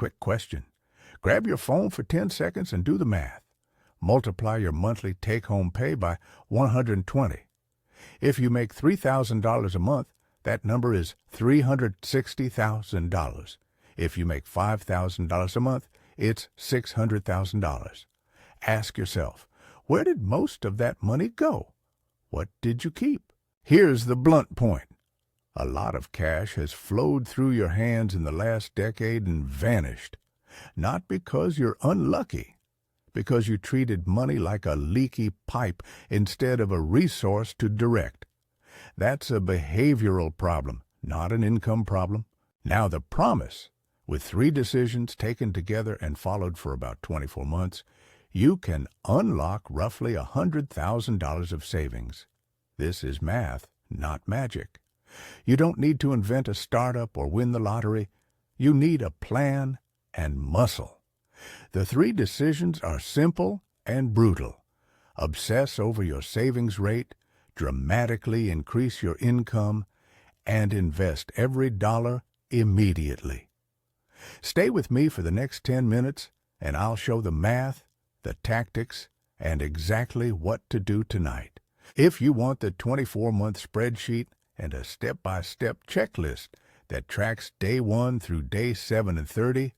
quick question. Grab your phone for 10 seconds and do the math. Multiply your monthly take-home pay by 120. If you make $3,000 a month, that number is $360,000. If you make $5,000 a month, it's $600,000. Ask yourself, where did most of that money go? What did you keep? Here's the blunt point. A lot of cash has flowed through your hands in the last decade and vanished. Not because you're unlucky, because you treated money like a leaky pipe instead of a resource to direct. That's a behavioral problem, not an income problem. Now the promise, with 3 decisions taken together and followed for about 24 months, you can unlock roughly $100,000 of savings. This is math, not magic. You don't need to invent a startup or win the lottery. You need a plan and muscle. The 3 decisions are simple and brutal. Obsess over your savings rate, dramatically increase your income, and invest every dollar immediately. Stay with me for the next 10 minutes, and I'll show the math, the tactics, and exactly what to do tonight. If you want the 24-month spreadsheet and a step-by-step checklist that tracks day 1 through day 7 and 30,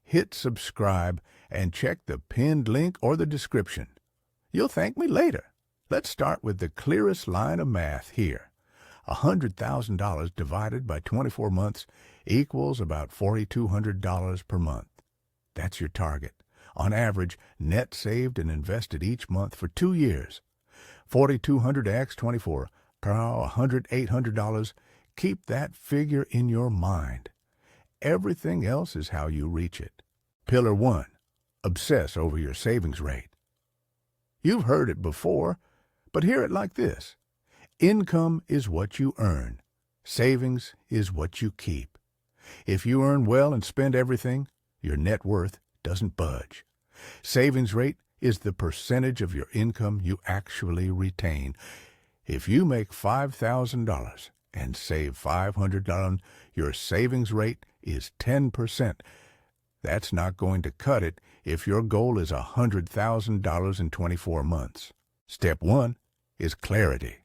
hit subscribe and check the pinned link or the description. You'll thank me later. Let's start with the clearest line of math here. $100,000 divided by 24 months equals about $4,200 per month. That's your target. On average, net saved and invested each month for 2 years. $4,200 x 24, $800. Keep that figure in your mind. Everything else is how you reach it. Pillar 1. Obsess over your savings rate. You've heard it before, but hear it like this. Income is what you earn. Savings is what you keep. If you earn well and spend everything, your net worth doesn't budge. Savings rate is the percentage of your income you actually retain. If you make $5,000 and save $500, your savings rate is 10%. That's not going to cut it if your goal is $100,000 in 24 months. Step 1 is clarity.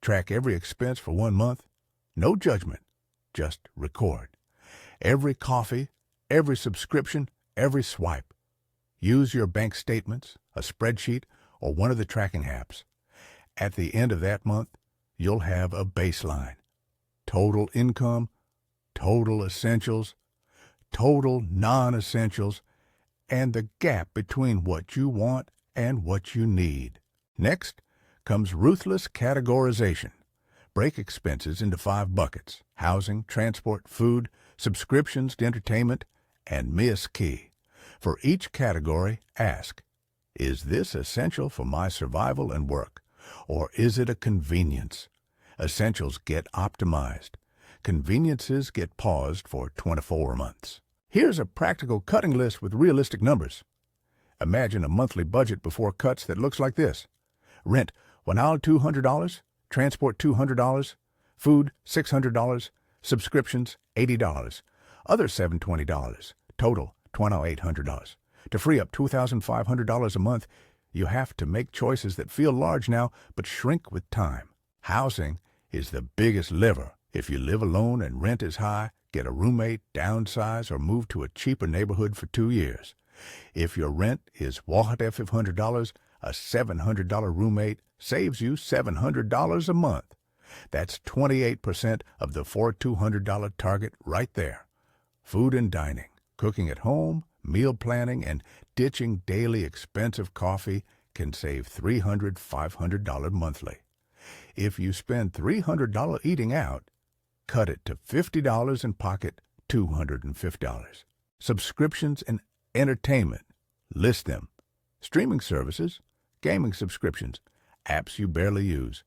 Track every expense for 1 month. No judgment, just record. Every coffee, every subscription, every swipe. Use your bank statements, a spreadsheet, or one of the tracking apps. At the end of that month, you'll have a baseline. Total income, total essentials, total non-essentials, and the gap between what you want and what you need. Next comes ruthless categorization. Break expenses into 5 buckets: housing, transport, food, subscriptions to entertainment, and miss key. For each category, ask, is this essential for my survival and work, or is it a convenience? Essentials get optimized. Conveniences get paused for 24 months. Here's a practical cutting list with realistic numbers. Imagine a monthly budget before cuts that looks like this. Rent, $200, transport $200, food $600, subscriptions $80, other $720, total $2,800. To free up $2,500 a month, you have to make choices that feel large now but shrink with time. Housing is the biggest lever. If you live alone and rent is high, get a roommate, downsize, or move to a cheaper neighborhood for 2 years. If your rent is $500, a $700 roommate saves you $700 a month. That's 28% of the $4,200 target right there. Food and dining, cooking at home, meal planning, and ditching daily expensive coffee can save $300, $500 monthly. If you spend $300 eating out, cut it to $50 and pocket $250. Subscriptions and entertainment, list them. Streaming services, gaming subscriptions, apps you barely use.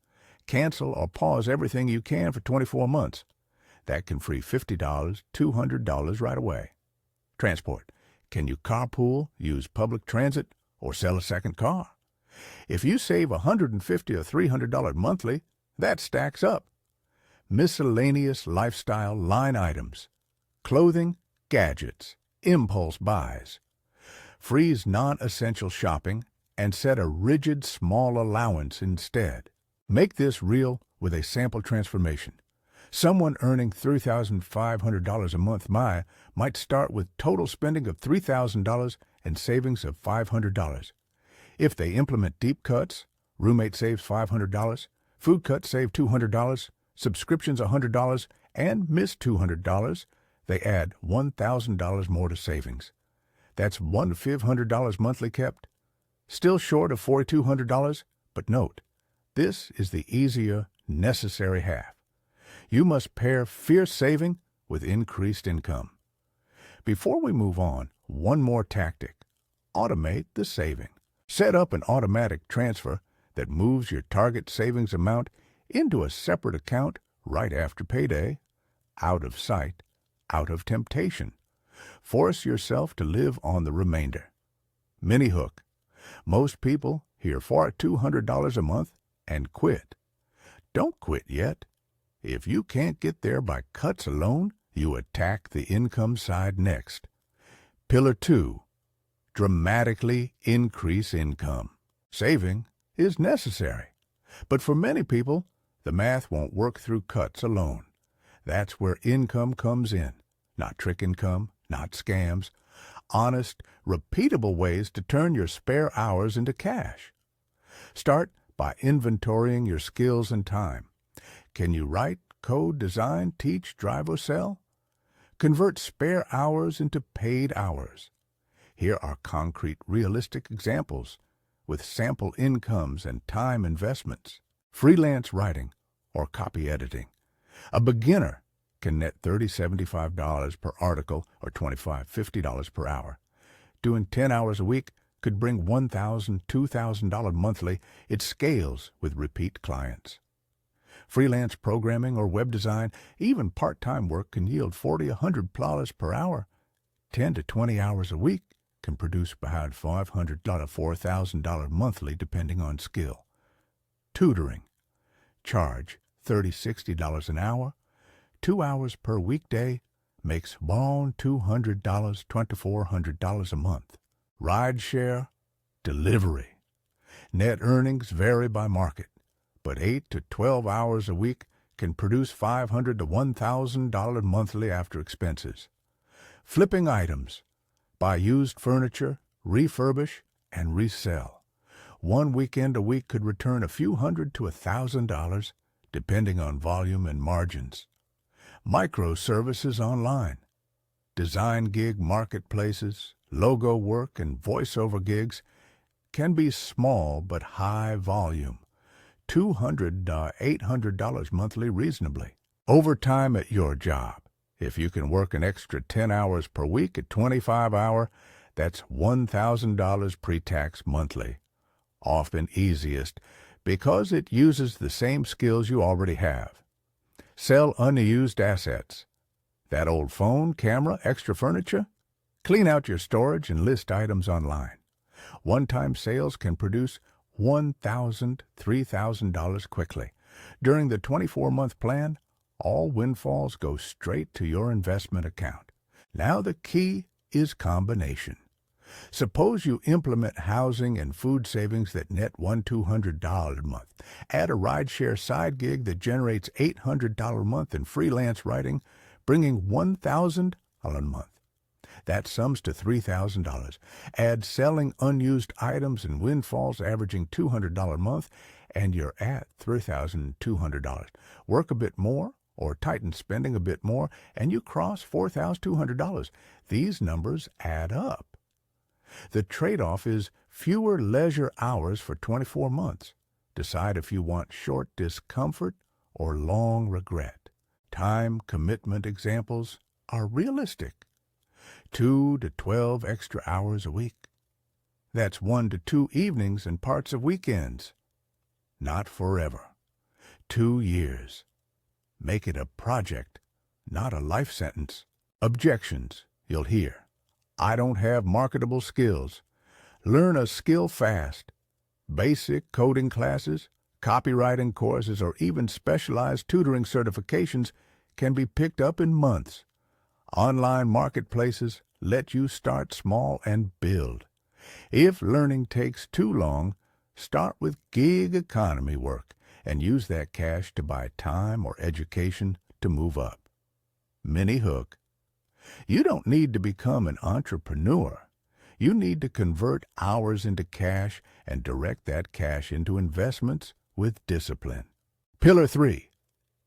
Cancel or pause everything you can for 24 months. That can free $50, $200 right away. Transport. Can you carpool, use public transit, or sell a second car? If you save $150 or $300 monthly, that stacks up. Miscellaneous lifestyle line items. Clothing, gadgets, impulse buys. Freeze non-essential shopping and set a rigid small allowance instead. Make this real with a sample transformation. Someone earning $3,500 a month might start with total spending of $3,000 and savings of $500. If they implement deep cuts, roommate saves $500, food cuts save $200, subscriptions $100, and miss $200, they add $1,000 more to savings. That's $1,500 monthly kept. Still short of $4,200, but note, this is the easier, necessary half. You must pair fierce saving with increased income. Before we move on, one more tactic. Automate the saving. Set up an automatic transfer that moves your target savings amount into a separate account right after payday. Out of sight, out of temptation. Force yourself to live on the remainder. Mini hook. Most people hear $200 a month and quit. Don't quit yet. If you can't get there by cuts alone, you attack the income side next. Pillar 2. Dramatically increase income. Saving is necessary, but for many people, the math won't work through cuts alone. That's where income comes in. Not trick income, not scams. Honest, repeatable ways to turn your spare hours into cash. Start by inventorying your skills and time. Can you write, code, design, teach, drive, or sell? Convert spare hours into paid hours. Here are concrete, realistic examples with sample incomes and time investments. Freelance writing or copy editing. A beginner can net $30-$75 per article or $25-$50 per hour. Doing 10 hours a week could bring $1,000-$2,000 monthly. It scales with repeat clients. Freelance programming or web design, even part-time work can yield $40-$100 per hour. 10 to 20 hours a week can produce about $500-$4,000 monthly depending on skill. Tutoring. Charge $30-$60 an hour. 2 hours per weekday makes $200, $2,400 a month. Rideshare, delivery. Net earnings vary by market, but 8 to 12 hours a week can produce $500 to $1,000 monthly after expenses. Flipping items. Buy used furniture, refurbish, and resell. One weekend a week could return a few hundred to $1,000, depending on volume and margins. Microservices online. Design gig marketplaces, logo work, and voiceover gigs can be small but high volume. $200 to $800 monthly reasonably. Overtime at your job. If you can work an extra 10 hours per week at 25 hours, that's $1,000 pre-tax monthly. Often easiest because it uses the same skills you already have. Sell unused assets. That old phone, camera, extra furniture? Clean out your storage and list items online. One-time sales can produce $1,000, $3,000 quickly. During the 24-month plan, all windfalls go straight to your investment account. Now the key is combination. Suppose you implement housing and food savings that net $100-$200 a month. Add a rideshare side gig that generates $800 a month in freelance writing, bringing $1,000 a month. That sums to $3,000. Add selling unused items and windfalls averaging $200 a month, and you're at $3,200. Work a bit more or tighten spending a bit more, and you cross $4,200. These numbers add up. The trade-off is fewer leisure hours for 24 months. Decide if you want short discomfort or long regret. Time commitment examples are realistic. 2 to 12 extra hours a week. That's 1 to 2 evenings and parts of weekends. Not forever. 2 years. Make it a project, not a life sentence. Objections you'll hear. I don't have marketable skills. Learn a skill fast. Basic coding classes, copywriting courses, or even specialized tutoring certifications can be picked up in months. Online marketplaces let you start small and build. If learning takes too long, start with gig economy work and use that cash to buy time or education to move up. Mini hook. You don't need to become an entrepreneur. You need to convert hours into cash and direct that cash into investments with discipline. Pillar 3.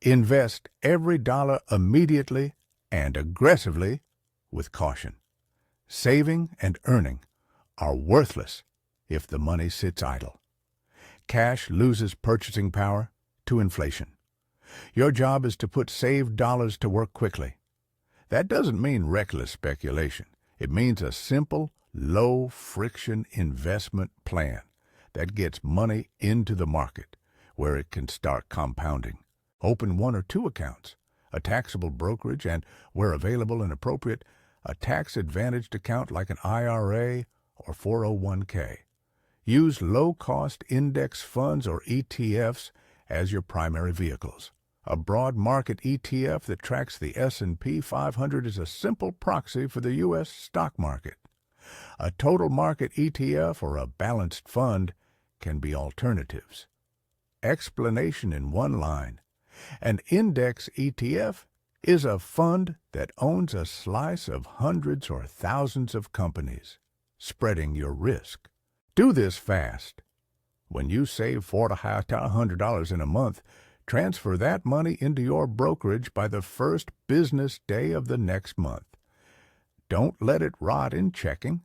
Invest every dollar immediately and aggressively with caution. Saving and earning are worthless if the money sits idle. Cash loses purchasing power to inflation. Your job is to put saved dollars to work quickly. That doesn't mean reckless speculation. It means a simple, low-friction investment plan that gets money into the market where it can start compounding. Open 1 or 2 accounts, a taxable brokerage, and, where available and appropriate, a tax-advantaged account like an IRA or 401k. Use low-cost index funds or ETFs as your primary vehicles. A broad market ETF that tracks the S&P 500 is a simple proxy for the U.S. stock market. A total market ETF or a balanced fund can be alternatives. Explanation in one line. An index ETF is a fund that owns a slice of hundreds or thousands of companies, spreading your risk. Do this fast. When you save $400 in a month, transfer that money into your brokerage by the first business day of the next month. Don't let it rot in checking.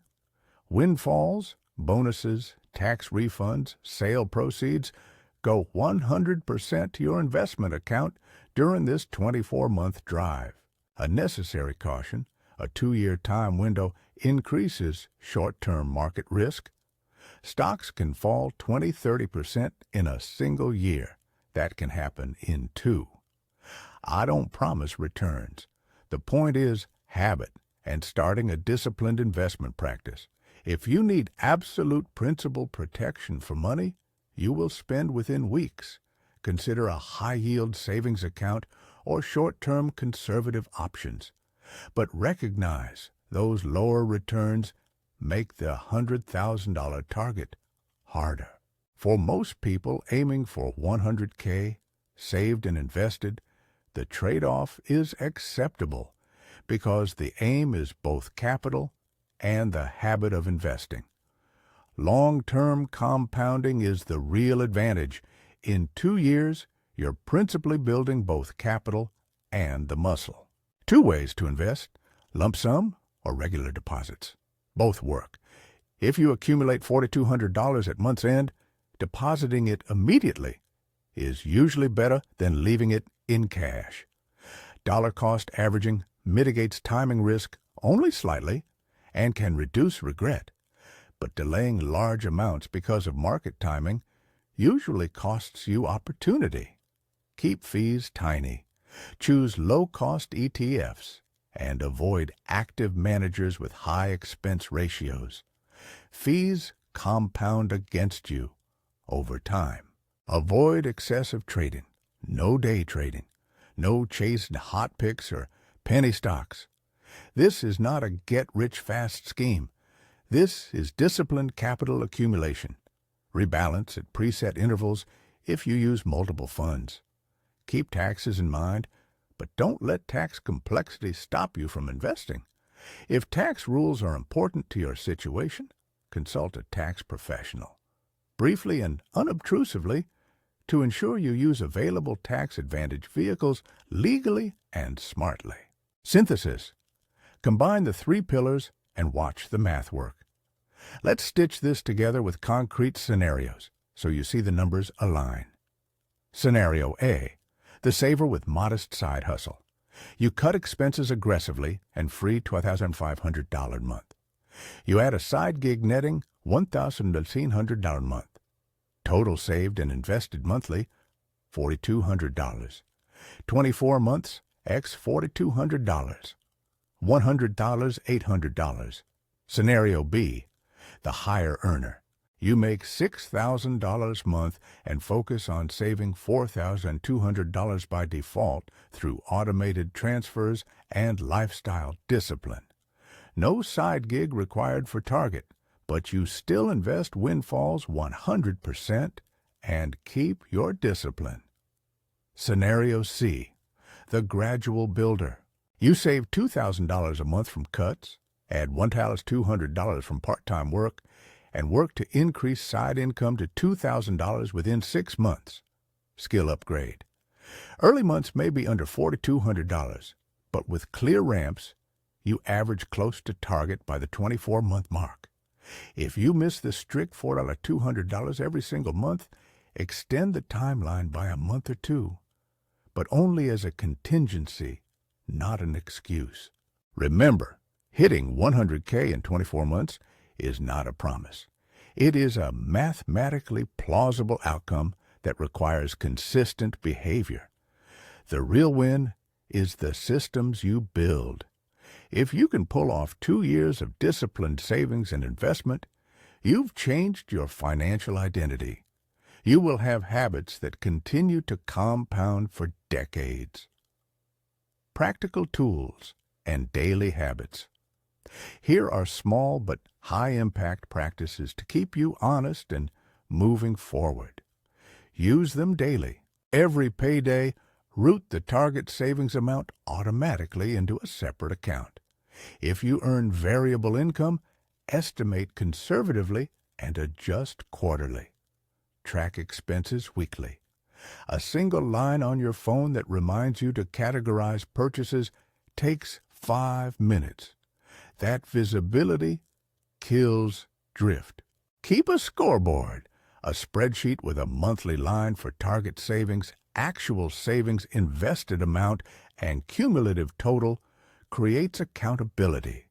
Windfalls, bonuses, tax refunds, sale proceeds go 100% to your investment account during this 24-month drive. A necessary caution, a 2-year time window increases short-term market risk. Stocks can fall 20-30% in a single year. That can happen in 2. I don't promise returns. The point is habit and starting a disciplined investment practice. If you need absolute principal protection for money, you will spend within weeks. Consider a high-yield savings account or short-term conservative options. But recognize those lower returns make the $100,000 target harder. For most people aiming for $100K saved and invested, the trade-off is acceptable because the aim is both capital and the habit of investing. Long-term compounding is the real advantage. In 2 years, you're principally building both capital and the muscle. 2 ways to invest: lump sum or regular deposits. Both work. If you accumulate $4,200 at month's end, depositing it immediately is usually better than leaving it in cash. Dollar cost averaging mitigates timing risk only slightly and can reduce regret, but delaying large amounts because of market timing usually costs you opportunity. Keep fees tiny. Choose low-cost ETFs and avoid active managers with high expense ratios. Fees compound against you over time. Avoid excessive trading. No day trading. No chasing hot picks or penny stocks. This is not a get-rich-fast scheme. This is disciplined capital accumulation. Rebalance at preset intervals if you use multiple funds. Keep taxes in mind, but don't let tax complexity stop you from investing. If tax rules are important to your situation, consult a tax professional. Briefly and unobtrusively, to ensure you use available tax advantage vehicles legally and smartly. Synthesis. Combine the 3 pillars and watch the math work. Let's stitch this together with concrete scenarios so you see the numbers align. Scenario A. The saver with modest side hustle. You cut expenses aggressively and free $12,500 a month. You add a side gig netting $1,100 a month. Total saved and invested monthly, $4,200. 24 months, x $4,200. $100, $800. Scenario B, the higher earner. You make $6,000 a month and focus on saving $4,200 by default through automated transfers and lifestyle discipline. No side gig required for target, but you still invest windfalls 100% and keep your discipline. Scenario C, the gradual builder. You save $2,000 a month from cuts, add $1,200 from part-time work, and work to increase side income to $2,000 within 6 months. Skill upgrade. Early months may be under $4,200, but with clear ramps, you average close to target by the 24-month mark. If you miss the strict $4,200 every single month, extend the timeline by a month or two, but only as a contingency, not an excuse. Remember, hitting 100K in 24 months is not a promise. It is a mathematically plausible outcome that requires consistent behavior. The real win is the systems you build. If you can pull off 2 years of disciplined savings and investment, you've changed your financial identity. You will have habits that continue to compound for decades. Practical tools and daily habits. Here are small but high-impact practices to keep you honest and moving forward. Use them daily. Every payday, route the target savings amount automatically into a separate account. If you earn variable income, estimate conservatively and adjust quarterly. Track expenses weekly. A single line on your phone that reminds you to categorize purchases takes 5 minutes. That visibility kills drift. Keep a scoreboard, a spreadsheet with a monthly line for target savings, actual savings, invested amount, and cumulative total creates accountability.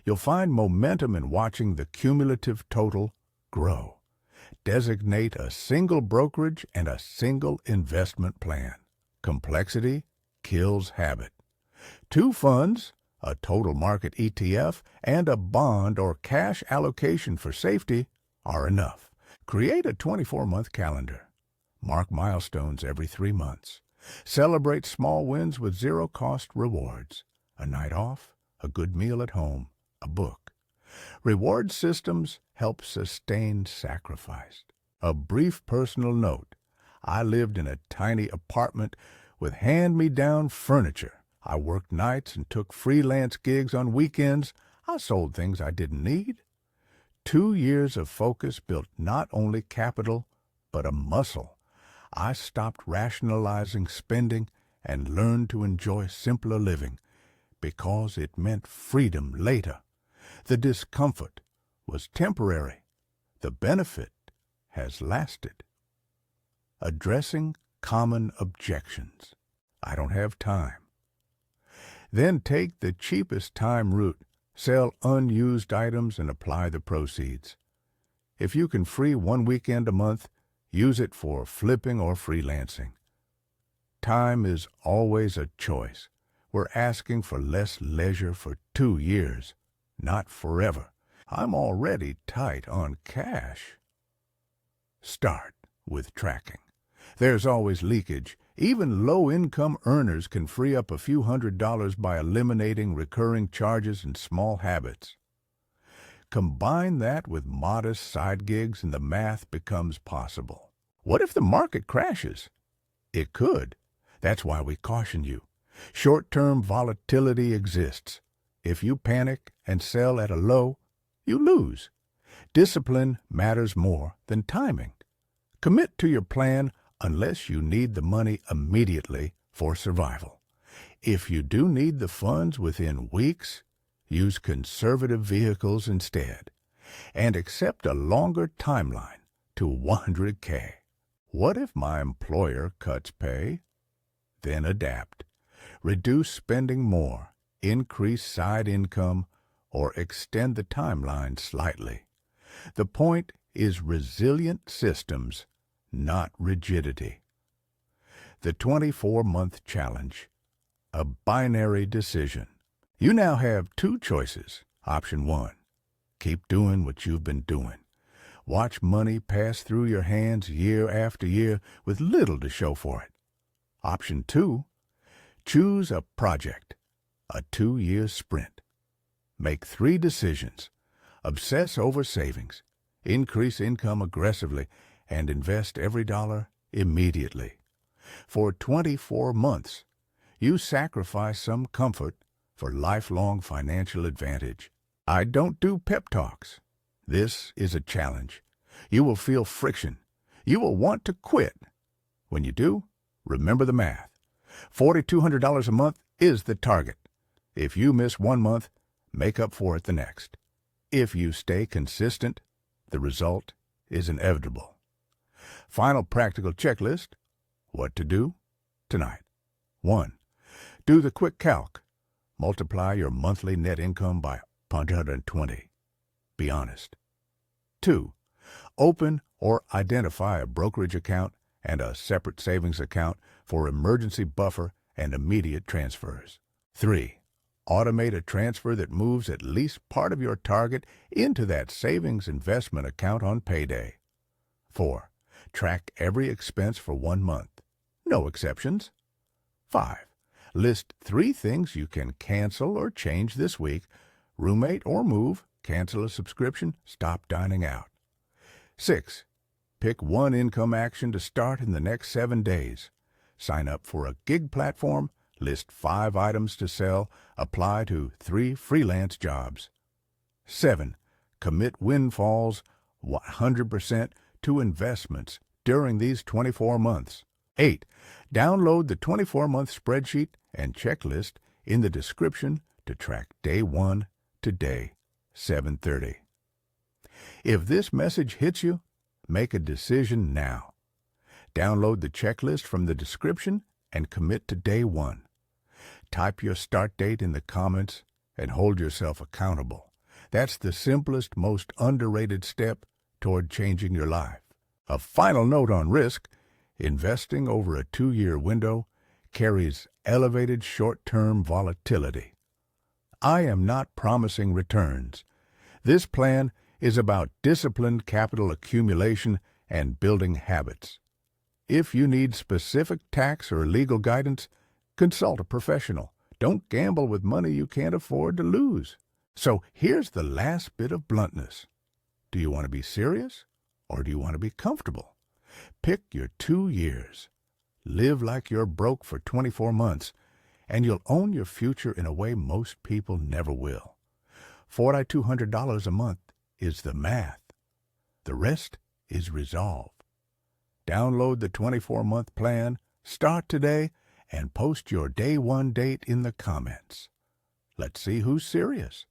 You'll find momentum in watching the cumulative total grow. Designate a single brokerage and a single investment plan. Complexity kills habit. 2 funds, a total market ETF, and a bond or cash allocation for safety are enough. Create a 24-month calendar. Mark milestones every 3 months. Celebrate small wins with zero-cost rewards. A night off, a good meal at home, a book. Reward systems help sustain sacrifice. A brief personal note. I lived in a tiny apartment with hand-me-down furniture. I worked nights and took freelance gigs on weekends. I sold things I didn't need. 2 years of focus built not only capital, but a muscle. I stopped rationalizing spending and learned to enjoy simpler living because it meant freedom later. The discomfort was temporary. The benefit has lasted. Addressing common objections. I don't have time. Then take the cheapest time route. Sell unused items and apply the proceeds. If you can free 1 weekend a month, use it for flipping or freelancing. Time is always a choice. We're asking for less leisure for 2 years, not forever. I'm already tight on cash. Start with tracking. There's always leakage. Even low-income earners can free up a few $100s by eliminating recurring charges and small habits. Combine that with modest side gigs and the math becomes possible. What if the market crashes? It could. That's why we caution you. Short-term volatility exists. If you panic and sell at a low, you lose. Discipline matters more than timing. Commit to your plan unless you need the money immediately for survival. If you do need the funds within weeks, use conservative vehicles instead, and accept a longer timeline to 100K. What if my employer cuts pay? Then adapt. Reduce spending more, increase side income, or extend the timeline slightly. The point is resilient systems, not rigidity. The 24-month challenge, a binary decision. You now have 2 choices. Option 1, keep doing what you've been doing. Watch money pass through your hands year after year with little to show for it. Option 2, choose a project, a 2-year sprint. Make 3 decisions. Obsess over savings. Increase income aggressively and invest every dollar immediately. For 24 months, you sacrifice some comfort for lifelong financial advantage. I don't do pep talks. This is a challenge. You will feel friction. You will want to quit. When you do, remember the math. $4,200 a month is the target. If you miss one month, make up for it the next. If you stay consistent, the result is inevitable. Final practical checklist. What to do tonight. 1. Do the quick calc. Multiply your monthly net income by 120. Be honest. 2. Open or identify a brokerage account and a separate savings account for emergency buffer and immediate transfers. 3. Automate a transfer that moves at least part of your target into that savings investment account on payday. 4. Track every expense for 1 month. No exceptions. 5. List 3 things you can cancel or change this week. Roommate or move, cancel a subscription, stop dining out. 6. Pick 1 income action to start in the next 7 days. Sign up for a gig platform, list 5 items to sell, apply to 3 freelance jobs. 7. Commit windfalls 100% to investments during these 24 months. 8. Download the 24-month spreadsheet and checklist in the description to track day 1 to day 730. If this message hits you, make a decision now. Download the checklist from the description and commit to day 1. Type your start date in the comments and hold yourself accountable. That's the simplest, most underrated step toward changing your life. A final note on risk: investing over a 2-year window carries elevated short-term volatility. I am not promising returns. This plan is about disciplined capital accumulation and building habits. If you need specific tax or legal guidance, consult a professional. Don't gamble with money you can't afford to lose. So here's the last bit of bluntness. Do you want to be serious or do you want to be comfortable? Pick your 2 years. Live like you're broke for 24 months, and you'll own your future in a way most people never will. $4,200 a month is the math. The rest is resolve. Download the 24-month plan, start today, and post your day 1 date in the comments. Let's see who's serious.